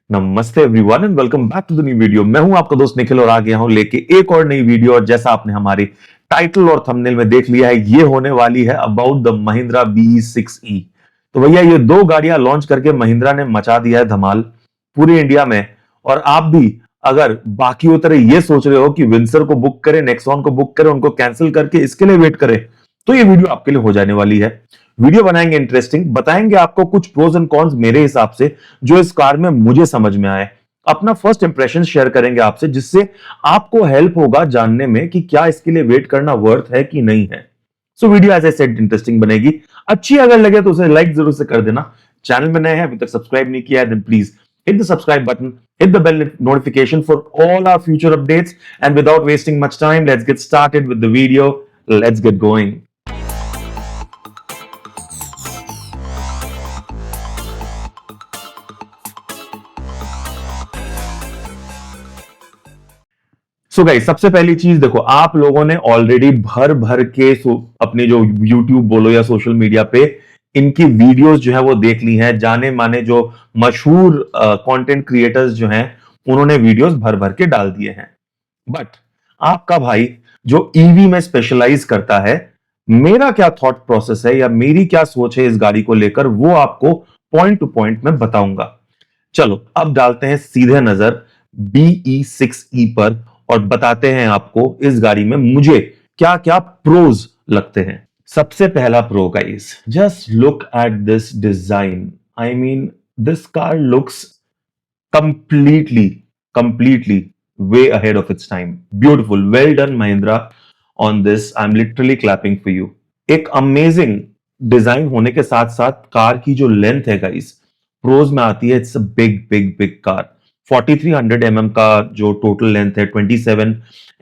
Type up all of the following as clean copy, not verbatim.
नमस्ते everyone and welcome back to the new video. मैं हूं आपका दोस्त निखिल और आ गया हूं लेके एक और नई वीडियो। और जैसा आपने हमारे टाइटल और थंबनेल में देख लिया है, ये होने वाली है अबाउट द महिंद्रा BE6E। तो भैया ये दो गाड़ियां लॉन्च करके महिंद्रा ने मचा दिया है धमाल पूरे इंडिया में। और आप भी अगर बाकी तरह ये सोच रहे हो कि विंसर को बुक करें, नेक्सॉन को बुक करें, उनको कैंसिल करके इसके लिए वेट करें, तो ये वीडियो आपके लिए हो जाने वाली है। वीडियो बनाएंगे इंटरेस्टिंग, बताएंगे आपको कुछ प्रोज एंड कॉन्स मेरे हिसाब से जो इस कार में मुझे समझ में आए। अपना फर्स्ट इंप्रेशन शेयर करेंगे आपसे, जिससे आपको हेल्प होगा जानने में कि क्या इसके लिए वेट करना वर्थ है कि नहीं है। सो video as I said interesting बनेगी। अच्छी अगर लगे तो उसे लाइक जरूर से कर देना। चैनल में नए हैं, अभी तक सब्सक्राइब नहीं किया है, then please hit the subscribe button, hit the bell notification for all our future updates. And without wasting much time, let's get started with the video. Let's get going. So guys, सबसे पहली चीज देखो, आप लोगों ने already भर भर के अपने जो यूट्यूब बोलो या सोशल मीडिया पे इनकी वीडियोस जो है वो देख ली हैं। जाने माने जो मशहूर कंटेंट क्रिएटर्स जो हैं उन्होंने वीडियोस भर भर के डाल दिए हैं। बट आपका भाई जो ईवी में स्पेशलाइज करता है, मेरा क्या थॉट प्रोसेस है या मेरी क्या सोच है इस गाड़ी को लेकर, वो आपको पॉइंट टू पॉइंट में बताऊंगा। चलो अब डालते हैं सीधे नजर BE6E पर और बताते हैं आपको इस गाड़ी में मुझे क्या क्या प्रोज लगते हैं। सबसे पहला pro guys, just look at this design. I mean this car looks completely way ahead of its time. Beautiful, well done Mahindra on this. I'm literally clapping for you. एक अमेजिंग डिजाइन होने के साथ साथ car की जो length है guys, pros में आती है। It's a big car. 4300 mm का जो टोटल लेंथ है, 27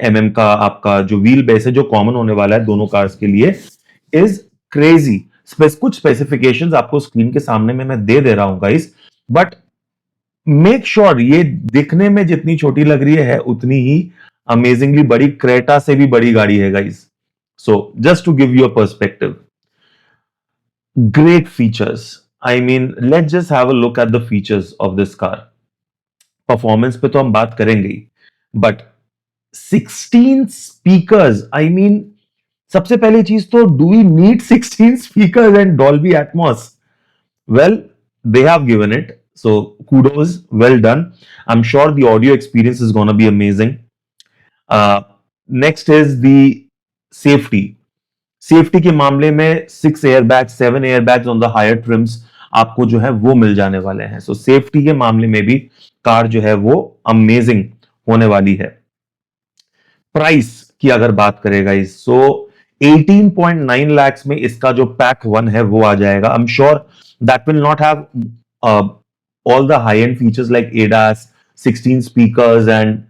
mm का आपका जो व्हील बेस है जो कॉमन होने वाला है दोनों कार्स के लिए, इज क्रेजी। कुछ स्पेसिफिकेशंस आपको स्क्रीन के सामने में मैं दे रहा हूं गाइस, बट मेक श्योर ये दिखने में जितनी छोटी लग रही है उतनी ही अमेजिंगली बड़ी, क्रेटा से भी बड़ी गाड़ी है guys. So just to give you a perspective, great features. I mean, let's just have a look at the features of this car. Performance पे तो हम बात करेंगे ही, बट 16 स्पीकर्स, आई मीन सबसे पहली चीज तो, do we need 16 speakers and Dolby Atmos? Well, they have given it, so kudos, well done. I'm sure the audio experience is going to be amazing. Next is the safety. Safety के मामले में 6 airbag, 7 airbags on the higher trims आपको जो है वो मिल जाने वाले हैं। सो सेफ्टी के मामले में भी कार जो है वो अमेजिंग होने वाली है। प्राइस की अगर बात करेगा इस, सो 18.9 लाख में इसका जो पैक 1 है वो आ जाएगा। I am sure that will not have all the high and features like ADAS, 16 speakers and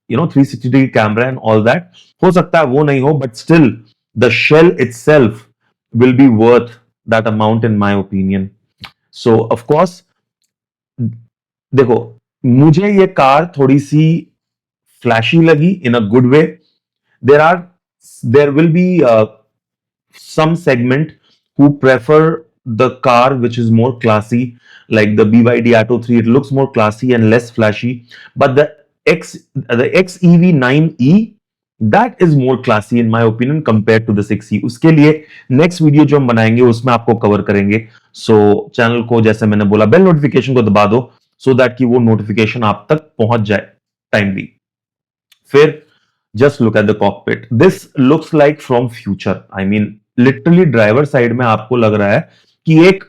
360 degree camera and all that. हो सकता है वो नहीं हो, but still the shell itself will be worth that amount in my opinion. So of course, देखो, मुझे ये car थोड़ी सी फ्लैशी लगी in a good way. There will be some segment who prefer the car which is more classy, like the BYD Atto 3. It looks more classy and less flashy, but the XEV9E, that is more classy in my opinion compare to the 6E। उसके लिए next video जो हम बनाएंगे उसमें आपको cover करेंगे। सो channel को, जैसे मैंने बोला, बेल नोटिफिकेशन को दबा दो सो दैट कि वो नोटिफिकेशन आप तक पहुंच जाए टाइमली। फिर just look at the cockpit, this looks like from future. I mean literally driver side में आपको लग रहा है कि एक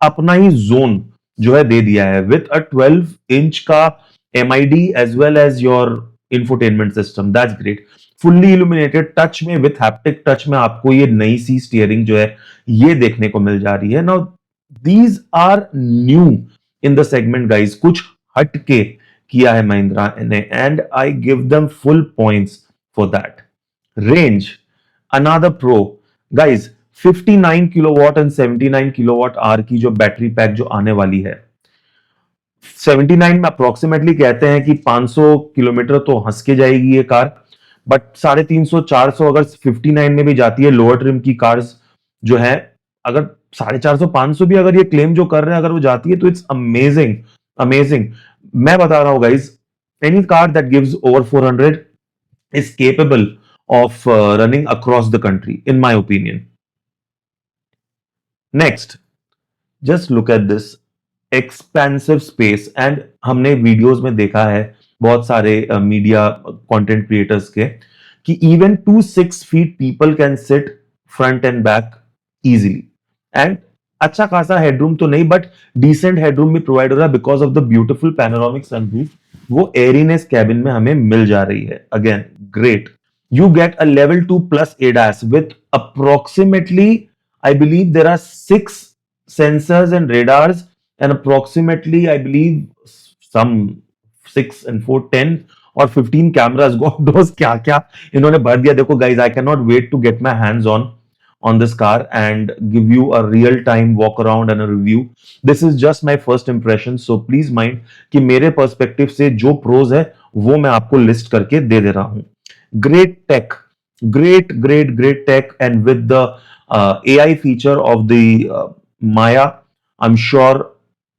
अपना ही जोन जो है दे दिया है विथ अ 12 इंच का MID as well as your infotainment system. That's great. Fully illuminated touch में, विथ हैप्टिक टच में आपको ये नई सी स्टीयरिंग जो है ये देखने को मिल जा रही है। Now these are new in the segment guys, कुछ हटके किया है महिंद्रा ने and I give them full points for that. Range, another pro guys. 59 kilowatt and 79 kilowatt hour की जो बैटरी पैक जो आने वाली है, 79 में अप्रोक्सीमेटली कहते हैं कि 500 किलोमीटर तो हंस के जाएगी ये कार, बट 350 400 अगर 59 में भी जाती है, लोअर ट्रिम की कार्स जो है, अगर 450 500 भी अगर ये क्लेम जो कर रहे हैं अगर वो जाती है तो इट्स अमेजिंग। मैं बता रहा हूं guys, any car that gives over 400 is capable of running across the country, in my opinion. Next, just look at this expansive space. And हमने वीडियोस में देखा है बहुत सारे मीडिया कंटेंट क्रिएटर्स के कि even 2 6 feet people can sit front and back easily. And अच्छा खासा हेडरूम तो नहीं, बट डिसेंट हेडरूम भी प्रोवाइड हो रहा है because of the beautiful panoramic sunroof. वो एरीनेस कैबिन में हमें मिल जा रही है. Again great. You get a level 2 plus ADAS with approximately, I believe there are 6 sensors and radars, and approximately, I believe, some 6 and 4, 10 or 15 cameras. God knows क्या क्या इन्होंने भर दिया. देखो guys, I cannot wait to get my hands on this car and give you a real time walk around and a review. This is just my first impression, so please mind कि मेरे perspective से जो pros है वो मैं आपको list करके दे दे रहा हूं. Great tech, great tech, and with the AI feature of the Maya, I'm sure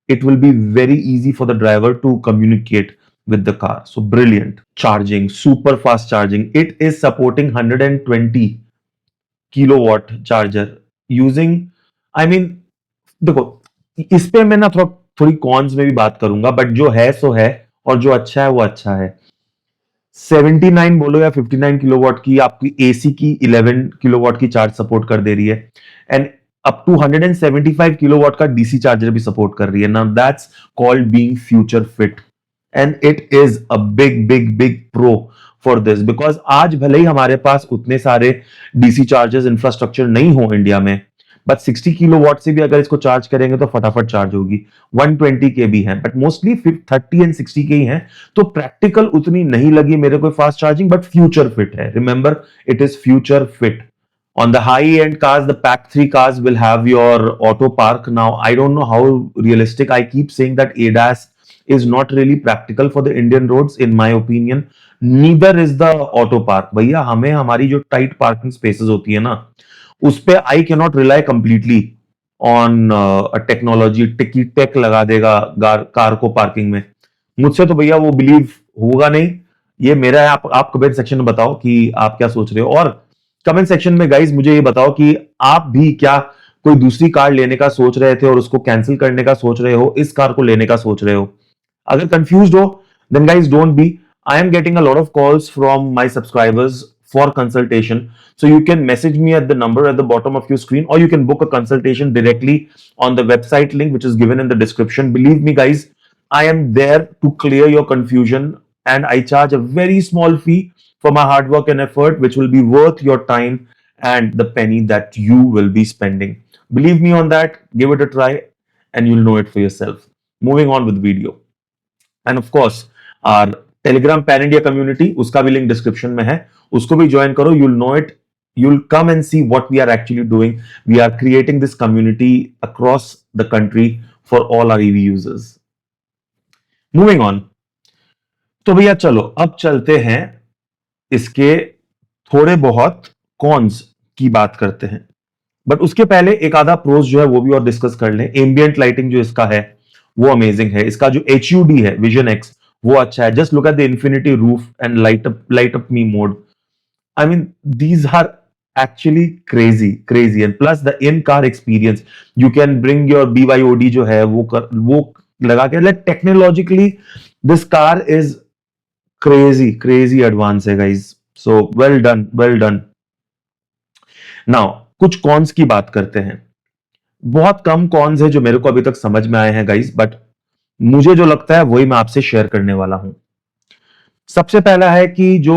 it will be very easy for the driver to communicate with the car. So brilliant. Charging, super fast charging. It is supporting 120 kilowatt charger using, I mean, देखो इस पे मैं ना थोड़ी cons में भी बात करूंगा, बट जो है सो है, और जो अच्छा है वो अच्छा है. 79 बोलो या 59 किलोवाट की आपकी एसी की 11 किलोवाट की चार्ज सपोर्ट कर दे रही है, एंड अप टू 175 किलोवाट का डीसी चार्जर भी सपोर्ट कर रही है. Now that's called being future fit, and it is a big pro for this, because आज भले ही हमारे पास उतने सारे डीसी चार्जर्स इंफ्रास्ट्रक्चर नहीं हो इंडिया में, बट 60 किलोवाट से भी अगर इसको चार्ज करेंगे तो फटाफट चार्ज होगी. 120 के भी हैं, बट मोस्टली 30 एंड 60 के ही हैं. तो प्रैक्टिकल उतनी नहीं लगी मेरे को fast charging, but future fit है. Remember, it is future fit. On the high end cars, the Pack 3 cars will have your auto park. Now, I don't know how realistic. I keep saying that ADAS is not really practical for the Indian roads, in my opinion. Neither is the auto park. भैया हमें हमारी जो tight parking spaces होती है ना, उस पे I can not rely completely on technology. Tech लगा देगा कार को पार्किंग में. मुझसे तो भैया वो बिलीव होगा नहीं. ये मेरा है. आप कमेंट सेक्शन में बताओ कि आप क्या सोच रहे हो, और कमेंट सेक्शन में गाइज मुझे ये बताओ कि आप भी क्या कोई दूसरी कार लेने का सोच रहे थे और उसको कैंसिल करने का सोच रहे हो, इस कार को लेने का सोच रहे हो. अगर कंफ्यूज्ड हो, then guys don't be. I am getting a lot of calls from my subscribers for consultation. So you can message me at the number at the bottom of your screen, or you can book a consultation directly on the website link which is given in the description. Believe me guys, I am there to clear your confusion, and I charge a very small fee for my hard work and effort, which will be worth your time and the penny that you will be spending. Believe me on that. Give it a try and you'll know it for yourself. Moving on with video. End of course our Telegram pan India community, उसका भी link description में है. उसको भी join करो. You'll no it. You'll come and see what we are actually doing. We are creating this community across the country for all our EV users. Moving on. तो भैया चलो अब चलते हैं इसके थोड़े बहुत कॉन्स की बात करते हैं, बट उसके पहले एक आधा प्रोज जो है वो भी और डिस्कस कर लें. एम्बियंट लाइटिंग जो इसका है वो अमेजिंग है. इसका जो HUD है विजन एक्स वो अच्छा है. Just look at the infinity roof and light up me mode. I mean these are actually crazy and plus the in car experience. You can bring your BYOD जो है वो लगा के. Like technologically this car is crazy advance है guys. So well done. Now कुछ cons की बात करते हैं. बहुत कम कॉन्स है जो मेरे को अभी तक समझ में आए हैं गाइस, बट मुझे जो लगता है वही मैं आपसे शेयर करने वाला हूं. सबसे पहला है कि जो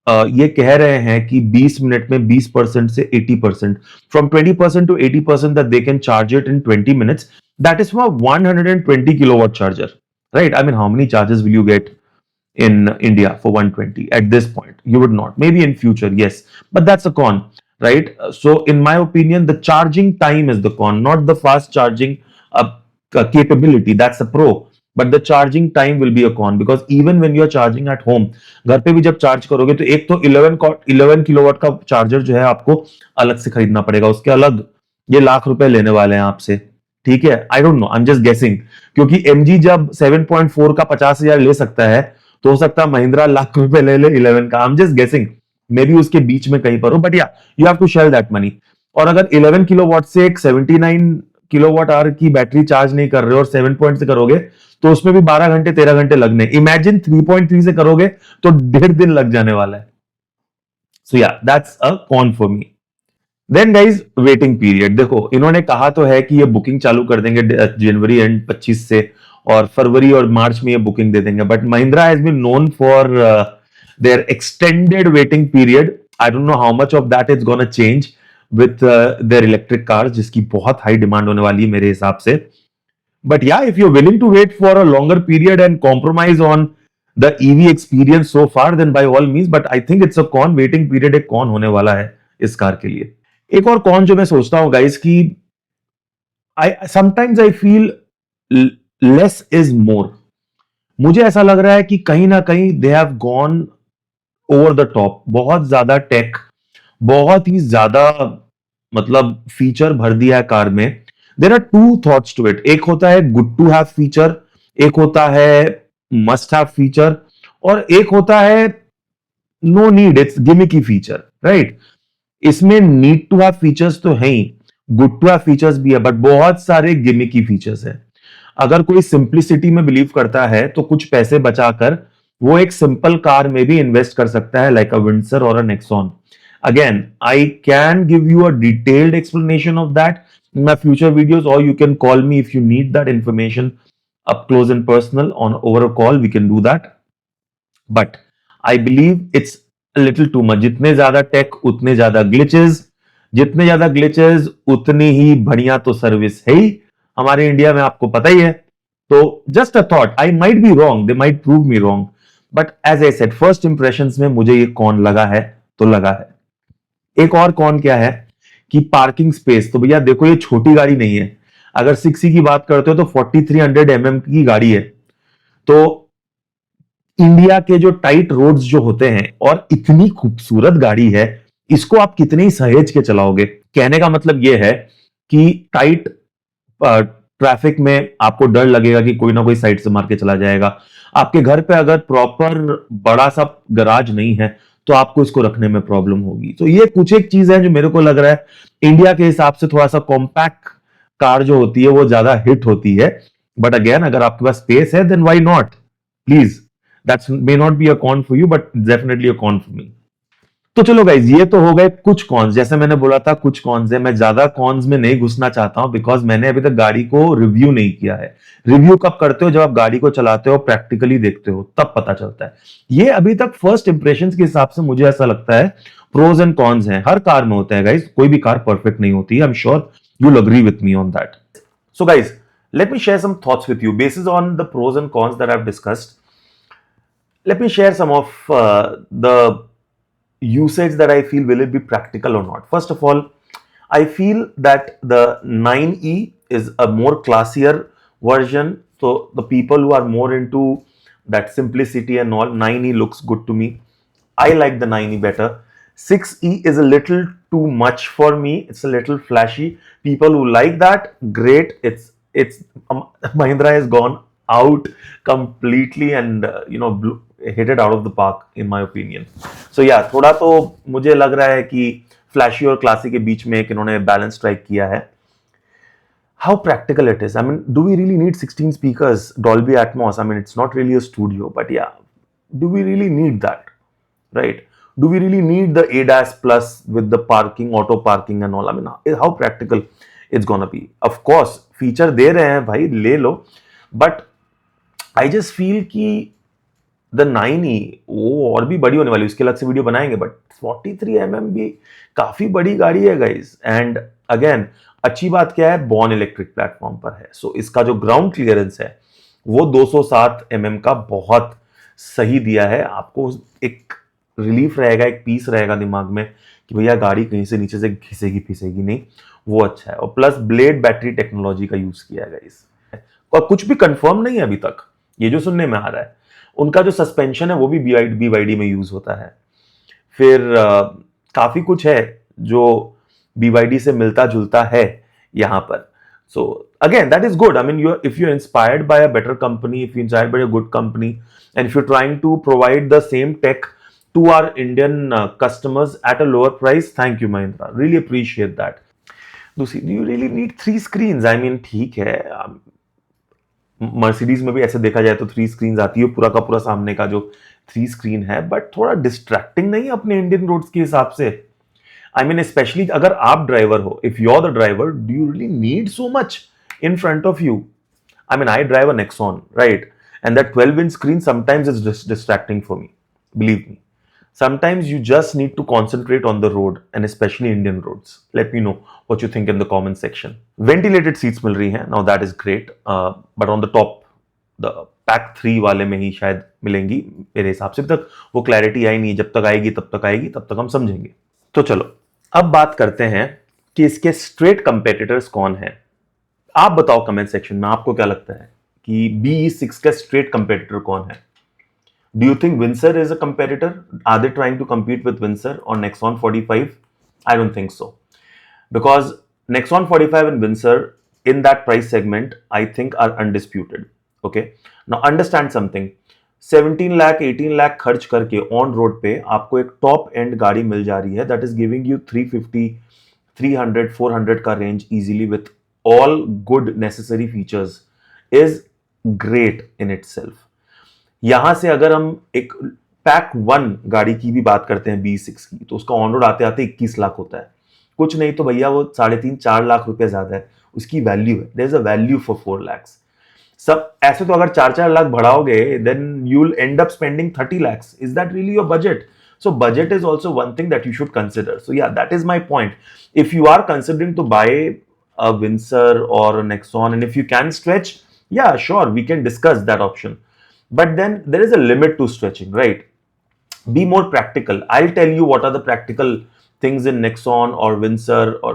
ये कह रहे हैं कि 20 मिनट में 20% से 80%, from 20% to 80% that they can charge it in 20 minutes. That is from a 120 kilowatt charger, right? I mean, how many charges will you get in India for 120 at this point? You would not. Maybe in future, yes, but that's a con, right? So in my opinion, the charging time is the con, not the fast charging capability. That's a pro, but the charging time will be a con, because even when you are charging at home, घर पे भी जब charge करोगे तो एक तो 11 kilowatt का charger जो है आपको अलग से खरीदना पड़ेगा. उसके अलग ये लाख रुपए लेने वाले हैं आपसे. ठीक है, आई don't no, I am just guessing, क्योंकि एमजी जब 7.4 का 50,000 ले सकता है, तो हो सकता है महिंद्रा लाख रुपए ले ले 11 का, I am just guessing, may be उसके बीच में कहीं पर हो, but yeah you have to shell that money. और अगर 11 किलोवाट से एक 79 किलोवाट आवर की बैटरी चार्ज नहीं कर रहे हो और 7 पॉइंट से करोगे, तो उसमें भी 12 घंटे 13 घंटे लगने। इमेजिन 3.3 से करोगे तो 1.5 दिन लग जाने वाला है। So yeah that's a con for me. Then guys waiting period, देखो इन्होंने कहा तो है कि ये बुकिंग चालू कर देंगे जनवरी एंड 25 से, और फरवरी और मार्च में ये बुकिंग दे देंगे, but Mahindra has been known for their extended waiting period. I don't know how much of that is gonna change with their electric cars, जिसकी बहुत हाई डिमांड होने वाली है मेरे हिसाब से। But yeah if you are willing to wait for a longer period and compromise on the EV experience so far, then by all means, but I think it's a con, waiting period एक con होने वाला है इस car के लिए। एक और कौन जो मैं सोचता हूं गाइस कि I sometimes I feel less is more. मुझे ऐसा लग रहा है कि कहीं ना कहीं they have gone over the top, बहुत ज्यादा टेक, बहुत ही ज्यादा मतलब फीचर भर दिया है कार में। There are two thoughts to it, एक होता है गुड टू हैव फीचर, एक होता है मस्ट हैव फीचर, और एक होता है no need, it's gimmicky feature, right. इसमें नीड टू हैव फीचर्स तो है ही, गुड टू हैव फीचर्स भी है, बट बहुत सारे गिमिकी फीचर्स है। अगर कोई सिंप्लिसिटी में बिलीव करता है तो कुछ पैसे बचाकर वो एक सिंपल कार में भी इन्वेस्ट कर सकता है, लाइक अ विंडसर और a Nexon. Again I can give you a detailed explanation of that in my future videos, or you can call me if you need that information up close and personal on over a call, we can do that. But I believe it's a little too much. जितने ज्यादा take उतने ज्यादा glitches, जितने ज्यादा glitches उतनी ही बढ़िया तो service है ही हमारे इंडिया में, आपको पता ही है। तो just a thought, I might be wrong, they might prove me wrong, but as I said first impressions में मुझे ये कौन लगा है तो लगा है। एक और कौन क्या है कि पार्किंग स्पेस, तो भैया देखो ये छोटी गाड़ी नहीं है। अगर 6E की बात करते हो तो 4300 mm की गाड़ी है, तो इंडिया के जो टाइट रोड्स जो होते हैं, और इतनी खूबसूरत गाड़ी है, इसको आप कितने ही सहेज के चलाओगे। कहने का मतलब यह है कि टाइट ट्रैफिक में आपको डर लगेगा कि कोई ना कोई साइड से मार के चला जाएगा। आपके घर पे अगर प्रॉपर बड़ा सा गराज नहीं है तो आपको इसको रखने में प्रॉब्लम होगी। तो ये कुछ एक चीज है जो मेरे को लग रहा है इंडिया के हिसाब से थोड़ा सा कॉम्पैक्ट कार जो होती है वो ज्यादा हिट होती है। बट अगेन अगर आपके पास स्पेस है then why not, please, that's may not be a con for you but definitely a con for me. तो चलो गाइज ये तो हो गए कुछ कॉन्स, जैसे मैंने बोला था कुछ कॉन्स है, मैं ज्यादा कॉन्स में नहीं घुसना चाहता हूं बिकॉज मैंने अभी तक गाड़ी को रिव्यू नहीं किया है। रिव्यू कब करते हो, जब आप गाड़ी को चलाते हो, प्रैक्टिकली देखते हो, तब पता चलता है। ये अभी तक फर्स्ट इंप्रेशंस के हिसाब से मुझे ऐसा लगता है प्रोज एंड कॉन्स हैं, हर कार में होता है गाइज, कोई भी कार परफेक्ट नहीं होती है। I am sure you will agree with me on that. So guys let me share some thoughts with you basis on the pros and cons that I've discussed. Let me share some of the usage that I feel will it be practical or not. First of all, I feel that the 9E is a more classier version. So the people who are more into that simplicity and all, 9E looks good to me. I like the 9E better. 6E is a little too much for me. It's a little flashy. People who like that, great. It's Mahindra has gone out completely and hit it out of the park in my opinion. So yeah, थोड़ा तो मुझे लग रहा है कि flashy और classy के बीच में एक इन्होंने बैलेंस स्ट्राइक किया है। How practical it is. I mean, do we really need 16 speakers, Dolby Atmos? I mean, it's not really a studio, but yeah, do we really need that? Right? Do we really need the ADAS plus with the parking, auto parking and all? I mean, how practical it's gonna be? Of course, feature दे रहे हैं भाई, ले लो, but I just feel कि the 9E वो और भी बड़ी होने वाली है, उसके अलग से वीडियो बनाएंगे, बट 43 mm भी काफी बड़ी गाड़ी है गाइस। एंड अगेन अच्छी बात क्या है, बॉर्न इलेक्ट्रिक प्लेटफॉर्म पर है, सो इसका जो ग्राउंड क्लियरेंस है वो 207 mm का बहुत सही दिया है। आपको एक रिलीफ रहेगा, एक पीस रहेगा दिमाग में कि भैया गाड़ी कहीं से नीचे से घिसेगी फिसेगी नहीं, वो अच्छा है। और प्लस ब्लेड बैटरी टेक्नोलॉजी का यूज किया गया इस, और कुछ भी कंफर्म नहीं है अभी तक, ये जो सुनने में आ रहा है। उनका जो सस्पेंशन है वो भी BYD में यूज होता है। फिर काफी कुछ है जो BYD से मिलता जुलता है यहाँ पर। So again, that is good. I mean, if you're inspired by a better company, if you're inspired by a good company, and if you're trying to provide the same tech to our Indian customers at a lower price, thank you, Mahindra. Really appreciate that. दूसरी, do you really need 3 screens? I mean, ठीक है, Mercedes में भी ऐसे देखा जाए तो 3 screens आती है, पूरा का पूरा सामने का जो 3 screen है, बट थोड़ा डिस्ट्रैक्टिंग नहीं अपने इंडियन रोड्स के हिसाब से? आई मीन स्पेशली अगर आप ड्राइवर हो, if you are the driver, do you really need so much in front of you? I mean, I drive a Nexon, right? And that 12-inch screen sometimes is distracting for me. Believe me. Sometimes you just need to concentrate on the road, and especially Indian roads. Let me know what you think in the comment section. Ventilated seats मिल रही हैं. Now that is great. But on the top, the pack 3 वाले में ही शायद मिलेंगी मेरे हिसाब से. अभी तक वो क्लैरिटी आई नहीं. जब तक आएगी तब तक हम समझेंगे. तो चलो अब बात करते हैं कि इसके स्ट्रेट कंपेटिटर्स कौन हैं. आप बताओ कमेंट सेक्शन में, आपको क्या लगता है कि BE6 का स्ट्रेट कंपेटिटर कौन है? Do you think Windsor is a competitor? Are they trying to compete with Windsor or Nexon 45? I don't think so, because Nexon 45 and Windsor in that price segment I think are undisputed. Okay, now understand something. 17 lakh 18 lakh खर्च करके on road पे आपको एक top and गाड़ी मिल जा रही है, that is giving you 350 300 400 का range easily with all good necessary features, is great in itself. यहां से अगर हम एक पैक 1 गाड़ी की भी बात करते हैं BE6 की, तो उसका ऑन रोड आते आते 21 लाख होता है. कुछ नहीं तो भैया वो 3.5-4 लाख रुपए ज्यादा है, उसकी वैल्यू है. There is a value for 4 lakhs. सब ऐसे तो अगर 4-4 लाख बढ़ाओगे, then you will end up spending 30 lakhs. Is that really your budget? So budget is also one thing that you should consider. So yeah, that is my point. If you are considering to buy a Windsor or a Nexon, and if you can stretch, yeah, sure, we can discuss that option. But then there is a limit to stretching, right? Be more practical. I'll tell you what are the practical things in Nexon or Windsor. Or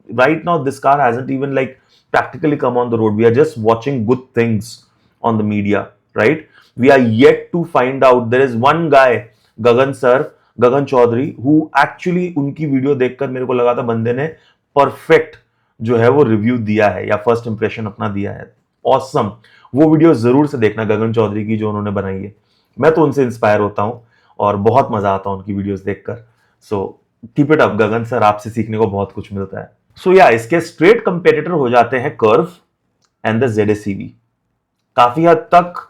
right now this car hasn't even like practically come on the road. We are just watching good things on the media, right? We are yet to find out. There is one guy, Gagan Chaudhary, who actually उनकी वीडियो देखकर मेरे को लगा था बंदे ने perfect जो है वो रिव्यू दिया है या फर्स्ट इंप्रेशन अपना दिया है. ऑसम. वो वीडियो जरूर से देखना गगन चौधरी की जो उन्होंने बनाई है. मैं तो उनसे इंस्पायर होता हूं और बहुत मजा आता है उनकी वीडियोस देखकर. So keep it up Gagan sir, आपसे सीखने को बहुत कुछ मिलता है. सो या इसके स्ट्रेट कंपेटिटर हो जाते हैं कर्व एंड द ZS-EV. काफी हद तक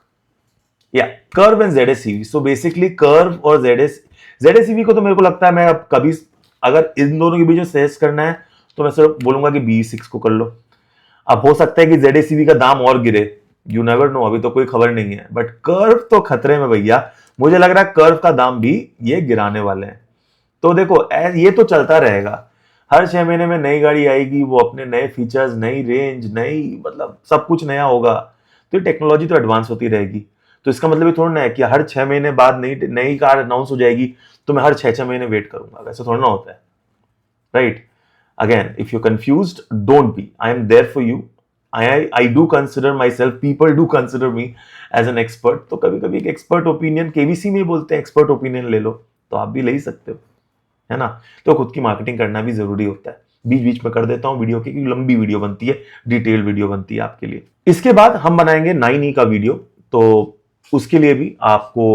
या curve and ZS-EV. So basically curve और ZS-EV को तो मेरे को लगता है मैं अब कभी अगर इन दोनों के बीच में सजेस्ट करना है तो मैं सिर्फ बोलूंगा कि BE6 को कर लो. अब हो सकता है कि ZS-EV का दाम और गिरे, यू नेवर नो, अभी तो कोई खबर नहीं है. बट कर्व तो खतरे में भैया. मुझे लग रहा है कर्व का दाम भी ये गिराने वाले हैं. तो देखो ये तो चलता रहेगा. हर 6 महीने में नई गाड़ी आएगी, वो अपने नए फीचर्स, नई रेंज, नई मतलब सब कुछ नया होगा. तो टेक्नोलॉजी तो एडवांस होती रहेगी. तो इसका मतलब ये थोड़ा ना है कि हर 6 महीने बाद नई कार अनाउंस हो जाएगी तो मैं हर 6 महीने वेट करूंगा. वैसे थोड़ा ना होता है, right? Again, if you're confused, don't be. I am there for you. I do consider myself, people do consider me as an expert. तो कभी कभी एक एक्सपर्ट ओपिनियन KBC में बोलते हैं, एक्सपर्ट ओपिनियन ले लो, तो आप भी ले ही सकते हो, है ना? तो खुद की मार्केटिंग करना भी जरूरी होता है. बीच बीच में कर देता हूँ वीडियो की, क्योंकि लंबी वीडियो बनती है, डिटेल वीडियो बनती है आपके लिए. इसके बाद हम बनाएंगे 9E का वीडियो. तो उसके लिए भी आपको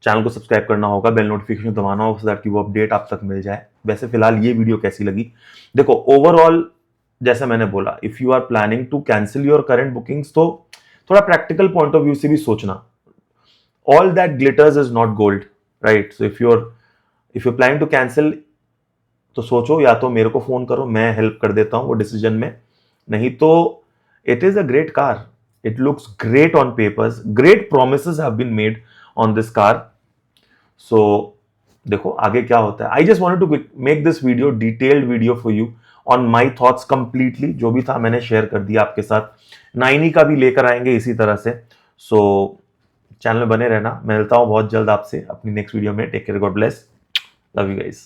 चैनल को सब्सक्राइब करना होगा, बेल नोटिफिकेशन दबाना होगा, सो दैट कि वो अपडेट आप तक मिल जाए. वैसे फिलहाल ये वीडियो कैसी लगी? देखो ओवरऑल जैसे मैंने बोला, if you are planning to cancel your current bookings तो थोड़ा प्रैक्टिकल पॉइंट ऑफ व्यू से भी सोचना. All that glitters is not gold, right? So if you planning to cancel तो सोचो, या तो मेरे को फोन करो, मैं हेल्प कर देता हूं वो डिसीजन में. नहीं तो it is a great car. It looks great on papers. Great promises have been made on this car. So देखो आगे क्या होता है. I just wanted to make this video, detailed video for you on my thoughts completely. जो भी था मैंने share कर दिया आपके साथ. 9E का भी लेकर आएंगे इसी तरह से. सो चैनल में बने रहना. मैं मिलता हूं बहुत जल्द आपसे अपनी नेक्स्ट वीडियो में. Take care, god bless, love you guys.